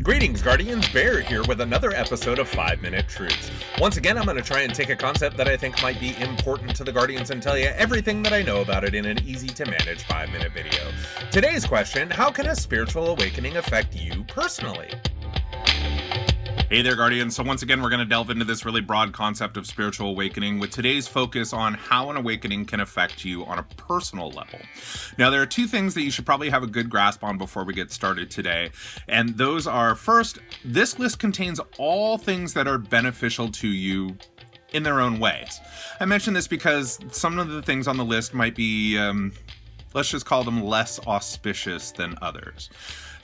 Greetings, Guardians. Bear here with another episode of 5-Minute Truths. Once again, I'm going to try and take a concept that I think might be important to the Guardians and tell you everything that I know about it in an easy-to-manage 5-minute video. Today's question: how can a spiritual awakening affect you personally? Hey there, Guardians. So once again, we're going to delve into this really broad concept of spiritual awakening with today's focus on how an awakening can affect you on a personal level. Now, there are two things that you should probably have a good grasp on before we get started today. And those are, first, this list contains all things that are beneficial to you in their own ways. I mention this because some of the things on the list might be, let's just call them less auspicious than others.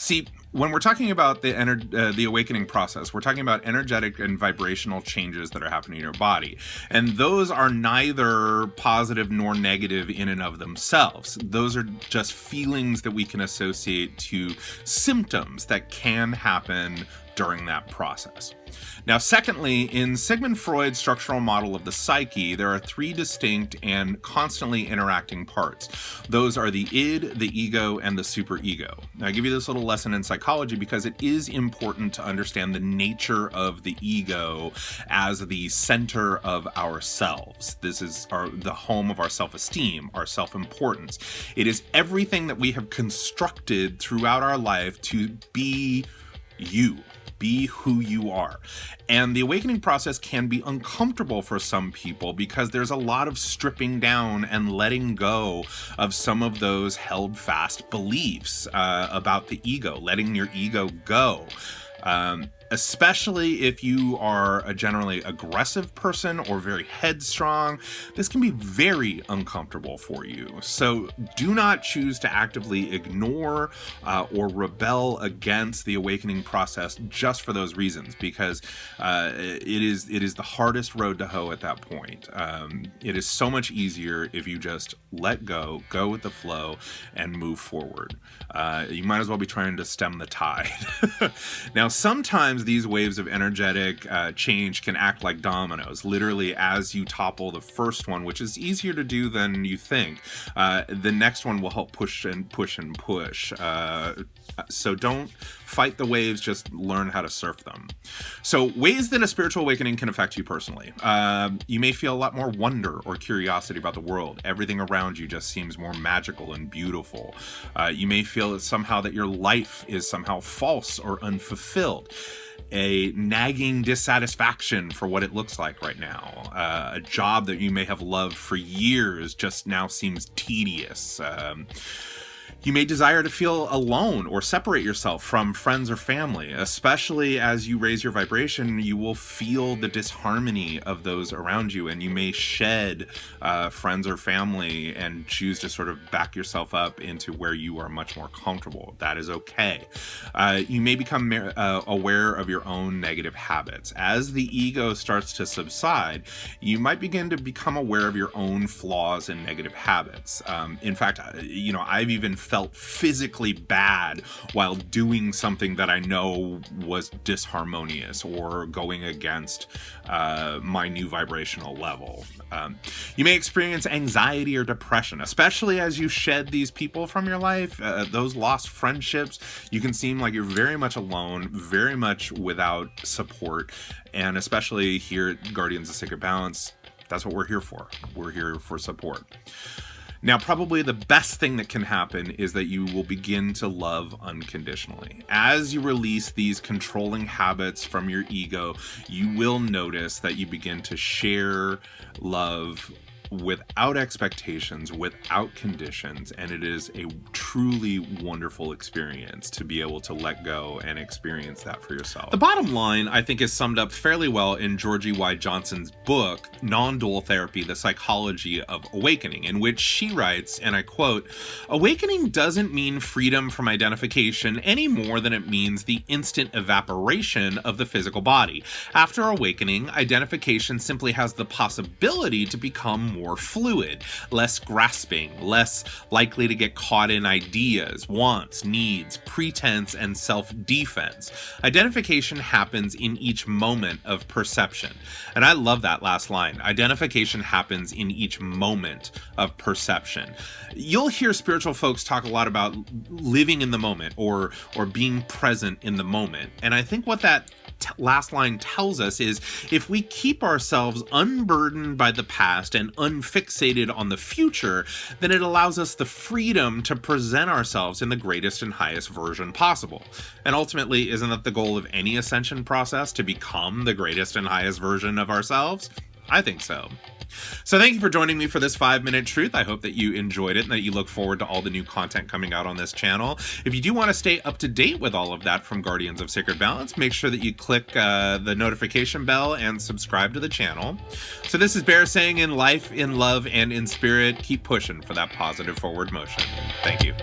See, when we're talking about the awakening process, we're talking about energetic and vibrational changes that are happening in your body. And those are neither positive nor negative in and of themselves. Those are just feelings that we can associate to symptoms that can happen during that process. Now, secondly, in Sigmund Freud's structural model of the psyche, there are three distinct and constantly interacting parts. Those are the id, the ego, and the superego. Now, I give you this little lesson in psychology because it is important to understand the nature of the ego as the center of ourselves. This is the home of our self-esteem, our self-importance. It is everything that we have constructed throughout our life to be you. Be who you are. And the awakening process can be uncomfortable for some people because there's a lot of stripping down and letting go of some of those held fast beliefs about the ego, letting your ego go. Especially if you are a generally aggressive person or very headstrong, this can be very uncomfortable for you. So do not choose to actively ignore or rebel against the awakening process just for those reasons, because it is the hardest road to hoe at that point. It is so much easier if you just let go with the flow, and move forward. You might as well be trying to stem the tide. Now, sometimes these waves of energetic change can act like dominoes. Literally, as you topple the first one, which is easier to do than you think, the next one will help push and push and push. So don't fight the waves, just learn how to surf them. So ways that a spiritual awakening can affect you personally. You may feel a lot more wonder or curiosity about the world. Everything around you just seems more magical and beautiful. You may feel somehow that your life is somehow false or unfulfilled. A nagging dissatisfaction for what it looks like right now. A job that you may have loved for years just now seems tedious. You may desire to feel alone or separate yourself from friends or family. Especially as you raise your vibration, you will feel the disharmony of those around you, and you may shed friends or family and choose to sort of back yourself up into where you are much more comfortable. That is okay. You may become aware of your own negative habits. As the ego starts to subside, you might begin to become aware of your own flaws and negative habits. In fact, I've even felt physically bad while doing something that I know was disharmonious or going against my new vibrational level. You may experience anxiety or depression, especially as you shed these people from your life, those lost friendships. You can seem like you're very much alone, very much without support, and especially here at Guardians of Sacred Balance, that's what we're here for. We're here for support. Now, probably the best thing that can happen is that you will begin to love unconditionally. As you release these controlling habits from your ego, you will notice that you begin to share love without expectations, without conditions, and it is a truly wonderful experience to be able to let go and experience that for yourself. The bottom line, I think, is summed up fairly well in Georgie Y. Johnson's book, Non-Dual Therapy, The Psychology of Awakening, in which she writes, and I quote, "Awakening doesn't mean freedom from identification any more than it means the instant evaporation of the physical body. After awakening, identification simply has the possibility to become more fluid, less grasping, less likely to get caught in ideas, wants, needs, pretense, and self-defense. Identification happens in each moment of perception. And I love that last line. Identification happens in each moment of perception. You'll hear spiritual folks talk a lot about living in the moment or being present in the moment. And I think what that last line tells us is if we keep ourselves unburdened by the past and unfixated on the future, then it allows us the freedom to present ourselves in the greatest and highest version possible. And ultimately, isn't that the goal of any ascension process, to become the greatest and highest version of ourselves? I think so. So thank you for joining me for this 5-minute truth. I hope that you enjoyed it and that you look forward to all the new content coming out on this channel. If you do want to stay up to date with all of that from Guardians of Sacred Balance, make sure that you click the notification bell and subscribe to the channel. So this is Bear saying, in life, in love, and in spirit, keep pushing for that positive forward motion. Thank you.